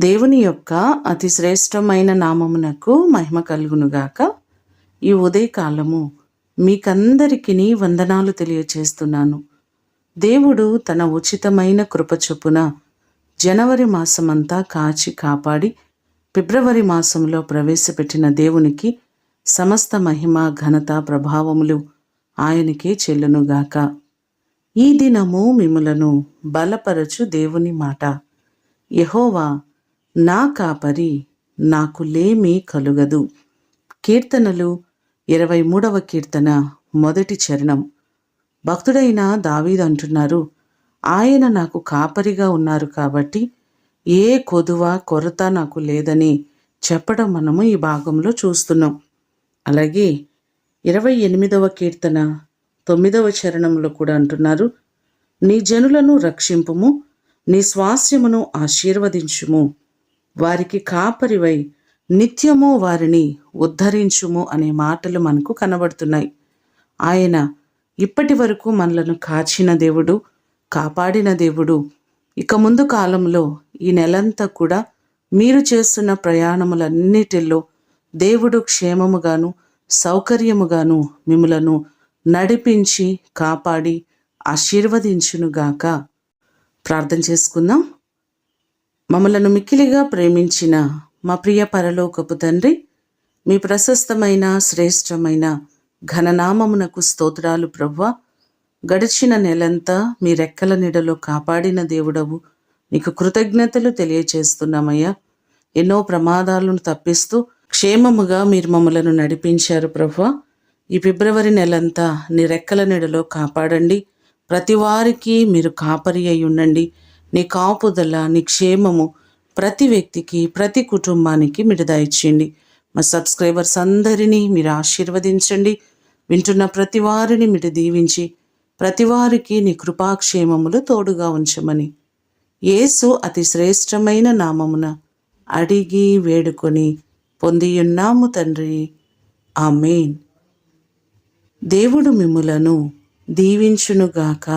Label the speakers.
Speaker 1: దేవుని యొక్క అతి శ్రేష్టమైన నామమునకు మహిమ కలుగునుగాక. ఈ ఉదయకాలము మీకందరికీ వందనాలు తెలియచేస్తున్నాను. దేవుడు తన ఉచితమైన కృప చొప్పున జనవరి మాసమంతా కాచి కాపాడి ఫిబ్రవరి మాసంలో ప్రవేశపెట్టిన దేవునికి సమస్త మహిమ ఘనత ప్రభావములు ఆయనకే చెల్లునుగాక. ఈ దినము మిమ్ములను బలపరచు దేవుని మాట. యెహోవా నా కాపరి, నాకు లేమి కలుగదు. కీర్తనలు 23వ కీర్తన మొదటి చరణం. భక్తుడైన దావీదు అంటున్నారు, ఆయన నాకు కాపరిగా ఉన్నారు కాబట్టి ఏ కొదువ కొరత నాకు లేదని చెప్పడం మనము ఈ భాగంలో చూస్తున్నాం. అలాగే 28వ కీర్తన 9వ చరణంలో కూడా అంటున్నారు, నీ జనులను రక్షింపుము, నీ స్వాస్యమును ఆశీర్వదించుము, వారికి కాపరివై నిత్యము వారిని ఉద్ధరించుము అనే మాటలు మనకు కనబడుతున్నాయి. ఆయన ఇప్పటి వరకు మనలను కాచిన దేవుడు, కాపాడిన దేవుడు. ఇక ముందు కాలంలో ఈ నెలంతా కూడా మీరు చేస్తున్న ప్రయాణములన్నిటిలో దేవుడు క్షేమముగాను సౌకర్యముగాను మిమ్ములను నడిపించి కాపాడి ఆశీర్వదించునుగాక. ప్రార్థన చేసుకుందాం. మమ్మలను మిక్కిలిగా ప్రేమించిన మా ప్రియ పరలోకపు తండ్రి, మీ ప్రశస్తమైన శ్రేష్టమైన ఘననామమునకు స్తోత్రాలు ప్రభువా. గడిచిన నెలంతా మీ రెక్కల నీడలో కాపాడిన దేవుడవు, నీకు కృతజ్ఞతలు తెలియచేస్తున్నామయ్యా. ఎన్నో ప్రమాదాలను తప్పిస్తూ క్షేమముగా మీరు మమ్మలను నడిపించారు ప్రభువా. ఈ ఫిబ్రవరి నెలంతా నీ రెక్కల నీడలో కాపాడండి. ప్రతి వారికి మీరు కాపరి అయి ఉండండి. నీ కాపుదల, నీ క్షేమము ప్రతి వ్యక్తికి, ప్రతి కుటుంబానికి మీరు దయచేయండి. మా సబ్స్క్రైబర్స్ అందరినీ మీరు ఆశీర్వదించండి. వింటున్న ప్రతి వారిని మీరు దీవించి ప్రతి వారికి నీ కృపాక్షేమములు తోడుగా ఉంచమని యేసు అతి శ్రేష్టమైన నామమున అడిగి వేడుకొని పొందియున్నాము తండ్రి. ఆమేన్. దేవుడు మిమ్ములను దీవించునుగాక.